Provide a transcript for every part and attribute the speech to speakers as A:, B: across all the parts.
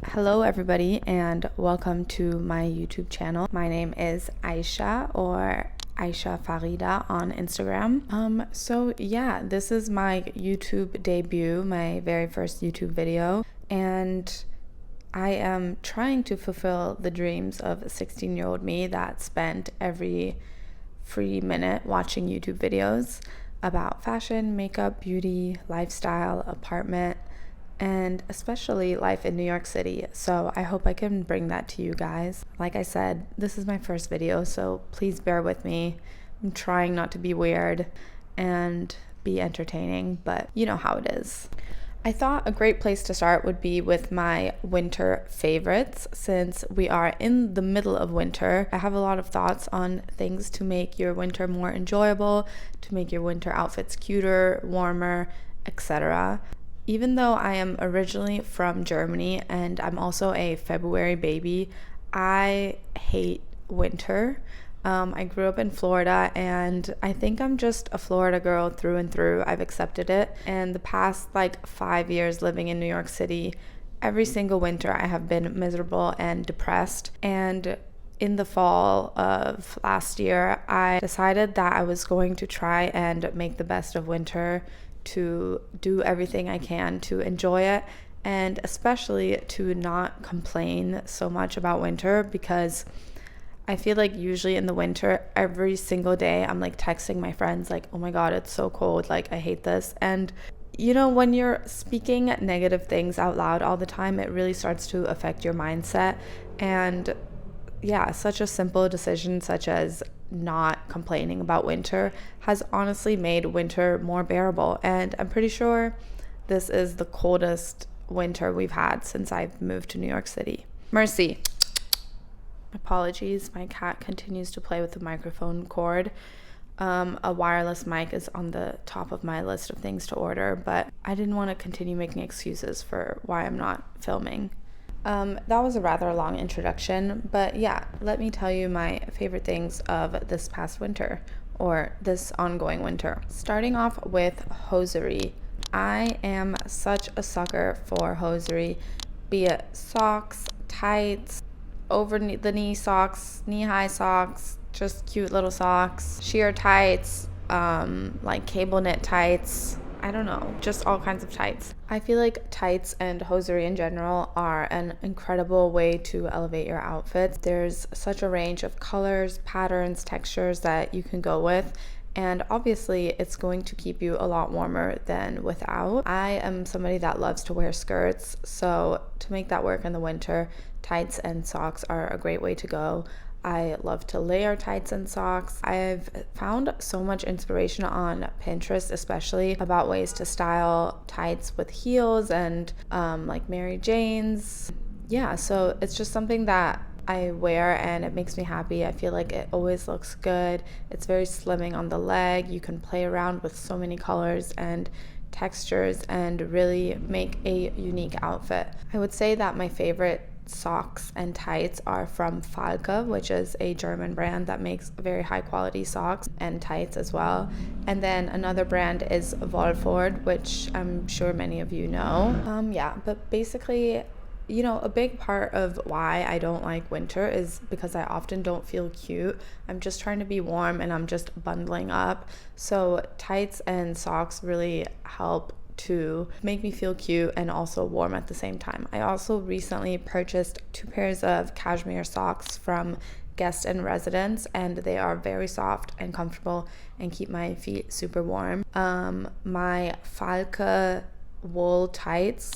A: Hello everybody and welcome to my YouTube channel. My name is Aisha or Aisha Farida on Instagram. So yeah, this is my YouTube debut, my very first YouTube video, and I am trying to fulfill the dreams of a 16-year-old me that spent every free minute watching YouTube videos about fashion, makeup, beauty, lifestyle, apartment, and especially life in New York City. So I hope I can bring that to you guys. Like I said, this is my first video, so please bear with me. I'm trying not to be weird and be entertaining, but you know how it is. I thought a great place to start would be with my winter favorites. Since we are in the middle of winter, I have a lot of thoughts on things to make your winter more enjoyable, to make your winter outfits cuter, warmer, etc. Even though I am originally from Germany and I'm also a February baby, I hate winter. I grew up in Florida and I think I'm just a Florida girl through and through. I've accepted it. And the past 5 years living in New York City, every single winter I have been miserable and depressed. And in the fall of last year, I decided that I was going to try and make the best of winter, to do everything I can to enjoy it, and especially to not complain so much about winter, because I feel like usually in the winter, every single day, I'm texting my friends, oh my God, it's so cold. I hate this. And when you're speaking negative things out loud all the time, it really starts to affect your mindset. And yeah, such a simple decision such as not complaining about winter has honestly made winter more bearable. And I'm pretty sure this is the coldest winter we've had since I've moved to New York City. Mercy. Apologies, my cat continues to play with the microphone cord. A wireless mic is on the top of my list of things to order, but I didn't want to continue making excuses for why I'm not filming. That was a rather long introduction, but yeah, let me tell you my favorite things of this past winter, or this ongoing winter. Starting off with hosiery. I am such a sucker for hosiery, be it socks, tights, over the knee socks, knee-high socks, just cute little socks, sheer tights, cable knit tights, I don't know, just all kinds of tights. I feel like tights and hosiery in general are an incredible way to elevate your outfits. There's such a range of colors, patterns, textures that you can go with, and obviously it's going to keep you a lot warmer than without. I am somebody that loves to wear skirts, so to make that work in the winter, tights and socks are a great way to go. I love to layer tights and socks. I've found so much inspiration on Pinterest, especially about ways to style tights with heels and Mary Jane's. Yeah, so it's just something that I wear and it makes me happy. I feel like it always looks good. It's very slimming on the leg. You can play around with so many colors and textures and really make a unique outfit. I would say that my favorite socks and tights are from Falke, which is a German brand that makes very high quality socks and tights as well. And then another brand is Wolford, which I'm sure many of you know. But basically, a big part of why I don't like winter is because I often don't feel cute. I'm just trying to be warm and I'm just bundling up. So tights and socks really help to make me feel cute and also warm at the same time. I also recently purchased 2 pairs of cashmere socks from Guest and Residence, and they are very soft and comfortable and keep my feet super warm. My Falke wool tights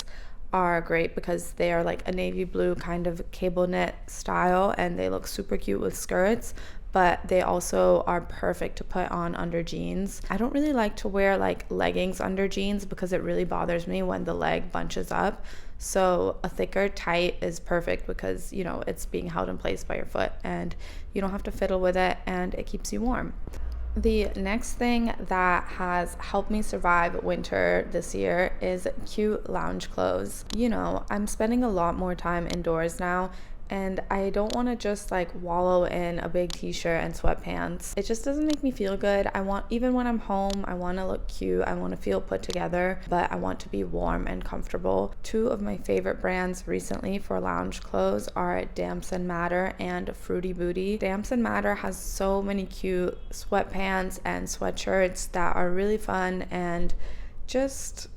A: are great because they are a navy blue kind of cable knit style and they look super cute with skirts, but they also are perfect to put on under jeans. I don't really like to wear leggings under jeans because it really bothers me when the leg bunches up. So a thicker tight is perfect because, it's being held in place by your foot and you don't have to fiddle with it and it keeps you warm. The next thing that has helped me survive winter this year is cute lounge clothes. I'm spending a lot more time indoors now, and I don't want to just like wallow in a big t-shirt and sweatpants. It just doesn't make me feel good. Even when I'm home, I want to look cute, I want to feel put together, but I want to be warm and comfortable. Two of my favorite brands recently for lounge clothes are Damson Matter and Fruity Booty. Damson Matter has so many cute sweatpants and sweatshirts that are really fun and just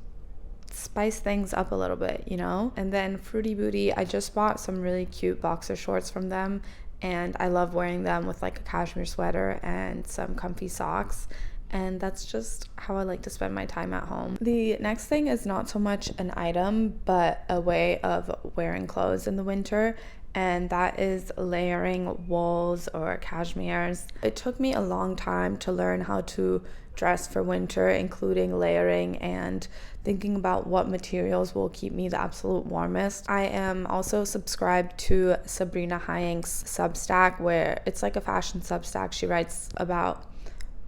A: spice things up a little bit, you know? And then Fruity Booty, I just bought some really cute boxer shorts from them, and I love wearing them with like a cashmere sweater and some comfy socks. And that's just how I like to spend my time at home. The next thing is not so much an item, but a way of wearing clothes in the winter, and that is layering wools or cashmeres. It took me a long time to learn how to dress for winter, including layering and thinking about what materials will keep me the absolute warmest. I am also subscribed to Sabrina Hyank's Substack, where it's like a fashion Substack. She writes about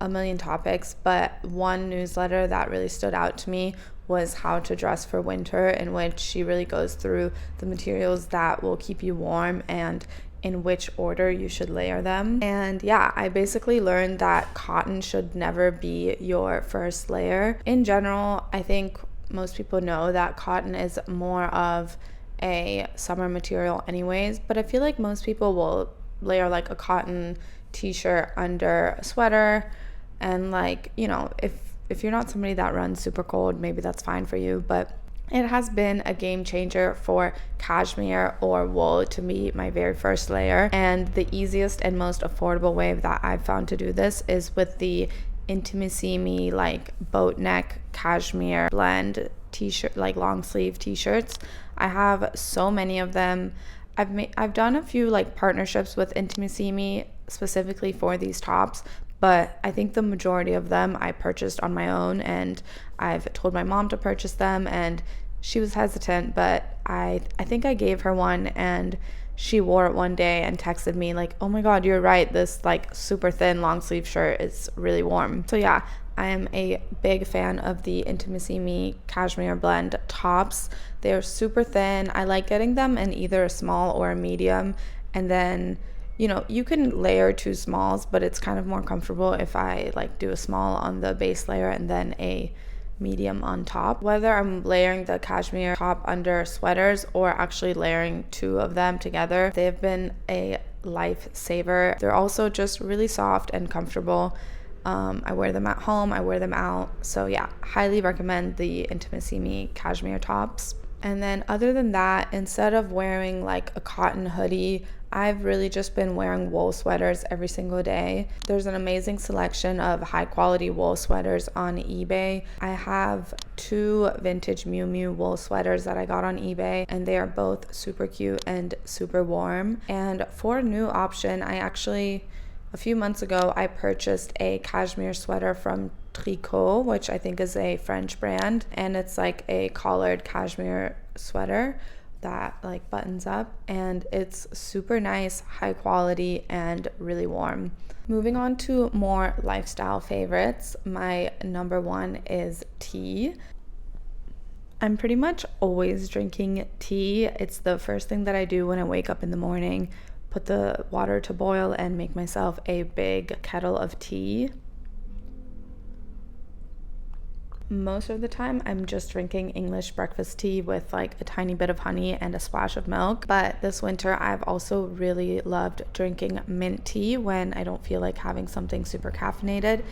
A: a million topics, but one newsletter that really stood out to me was How to Dress for Winter, in which she really goes through the materials that will keep you warm and in which order you should layer them. And yeah, I basically learned that cotton should never be your first layer. In general, I think most people know that cotton is more of a summer material anyways, but I feel like most people will layer like a cotton t-shirt under a sweater, and like, you know, if you're not somebody that runs super cold, maybe that's fine for you, but it has been a game changer for cashmere or wool to be my very first layer. And the easiest and most affordable way that I've found to do this is with the Intimissimi like boat neck cashmere blend t-shirt, like long sleeve t-shirts. I have so many of them. I've done a few like partnerships with Intimissimi specifically for these tops, but I think the majority of them I purchased on my own, and I've told my mom to purchase them, and she was hesitant, but I think I gave her one, and she wore it one day and texted me like, oh my god, you're right, this like super thin long sleeve shirt is really warm. So yeah, I am a big fan of the Intimissimi cashmere blend tops. They're super thin. I like getting them in either a small or a medium, and then, you know, you can layer two smalls, but it's kind of more comfortable if I like do a small on the base layer and then a medium on top. Whether I'm layering the cashmere top under sweaters or actually layering two of them together, they've been a lifesaver. They're also just really soft and comfortable. I wear them at home, I wear them out. So yeah, highly recommend the Intimissimi cashmere tops. And then other than that, instead of wearing like a cotton hoodie, I've really just been wearing wool sweaters every single day. There's an amazing selection of high quality wool sweaters on eBay. I have two vintage Miu Miu wool sweaters that I got on eBay, and they are both super cute and super warm. And for a new option, a few months ago, I purchased a cashmere sweater from Tricot, which I think is a French brand, and it's like a collared cashmere sweater that like buttons up, and it's super nice, high quality, and really warm. Moving on to more lifestyle favorites, my number one is tea. I'm pretty much always drinking tea. It's the first thing that I do when I wake up in the morning. Put the water to boil and make myself a big kettle of tea. Most of the time, I'm just drinking English breakfast tea with like a tiny bit of honey and a splash of milk. But this winter, I've also really loved drinking mint tea when I don't feel like having something super caffeinated.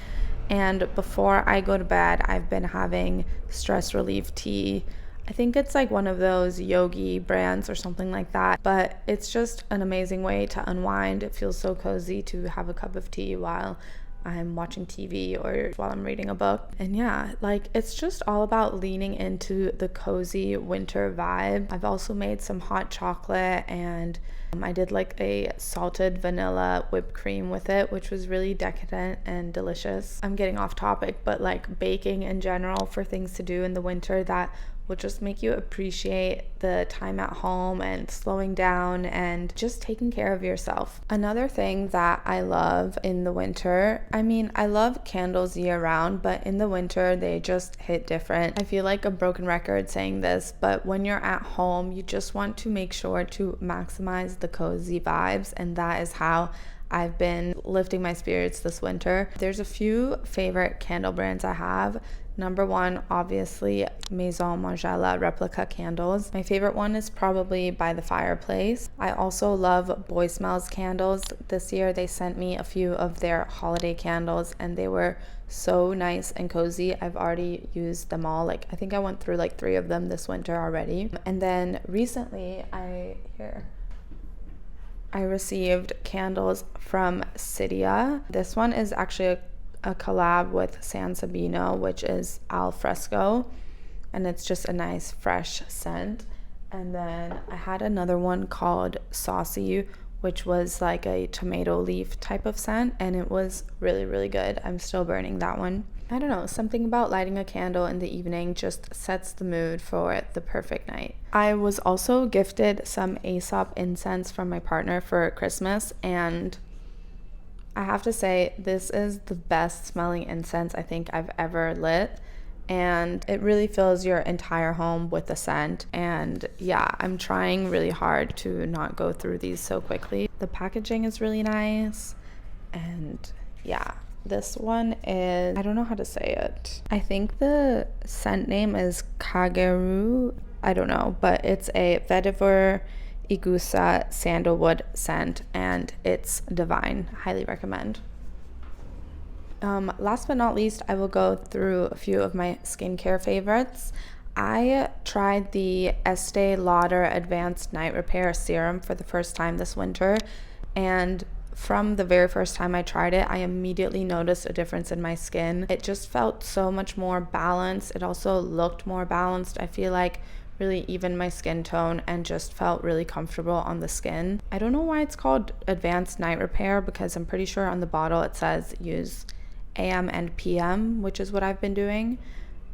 A: And before I go to bed, I've been having stress relief tea. I think it's like one of those Yogi brands or something like that, but it's just an amazing way to unwind. It feels so cozy to have a cup of tea while I'm watching TV or while I'm reading a book. And yeah, like it's just all about leaning into the cozy winter vibe. I've also made some hot chocolate, and I did like a salted vanilla whipped cream with it, which was really decadent and delicious. I'm getting off topic, but like baking in general for things to do in the winter that will just make you appreciate the time at home and slowing down and just taking care of yourself. Another thing that I love in the winter, I mean, I love candles year round, but in the winter they just hit different. I feel like a broken record saying this, but when you're at home, you just want to make sure to maximize the cozy vibes, and that is how I've been lifting my spirits this winter. There's a few favorite candle brands I have. Number one, obviously, Maison Margiela replica candles. My favorite one is probably By the Fireplace. I also love Boy Smells candles. This year they sent me a few of their holiday candles and they were so nice and cozy. I've already used them all. Like, I think I went through like 3 of them this winter already. And then recently I received candles from Cydia. This one is actually a collab with San Sabino, which is al fresco, and it's just a nice fresh scent. And then I had another one called Saucy, which was like a tomato leaf type of scent, and it was really, really good. I'm still burning that one. I don't know, something about lighting a candle in the evening just sets the mood for the perfect night. I was also gifted some Aesop incense from my partner for Christmas, and I have to say, this is the best smelling incense I think I've ever lit, and it really fills your entire home with the scent. And yeah, I'm trying really hard to not go through these so quickly. The packaging is really nice, and yeah, this one is, I don't know how to say it. I think the scent name is Kageru, I don't know, but it's a vetiver Igusa sandalwood scent, and it's divine. Highly recommend. Last but not least, I will go through a few of my skincare favorites. I tried the Estee Lauder Advanced Night Repair Serum for the first time this winter, and from the very first time I tried it, I immediately noticed a difference in my skin. It just felt so much more balanced. It also looked more balanced. I feel like really evened my skin tone and just felt really comfortable on the skin. I don't know why it's called Advanced Night Repair, because I'm pretty sure on the bottle it says use AM and PM, which is what I've been doing.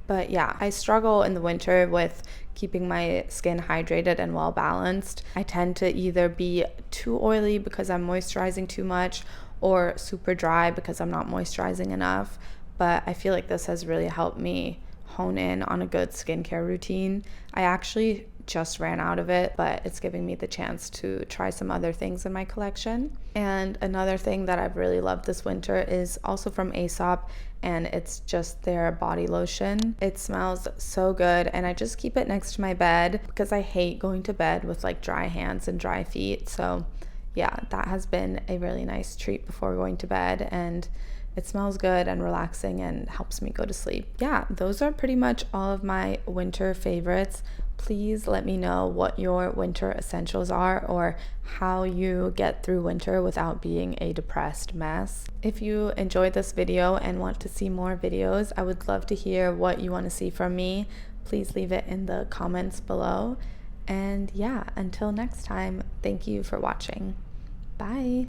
A: But yeah, I struggle in the winter with keeping my skin hydrated and well balanced. I tend to either be too oily because I'm moisturizing too much, or super dry because I'm not moisturizing enough. But I feel like this has really helped me hone in on a good skincare routine. I actually just ran out of it, but it's giving me the chance to try some other things in my collection. And another thing that I've really loved this winter is also from Aesop, and it's just their body lotion. It smells so good, and I just keep it next to my bed because I hate going to bed with like dry hands and dry feet. So yeah, that has been a really nice treat before going to bed, and it smells good and relaxing and helps me go to sleep. Yeah, those are pretty much all of my winter favorites. Please let me know what your winter essentials are, or how you get through winter without being a depressed mess. If you enjoyed this video and want to see more videos, I would love to hear what you want to see from me. Please leave it in the comments below. And yeah, until next time, thank you for watching. Bye.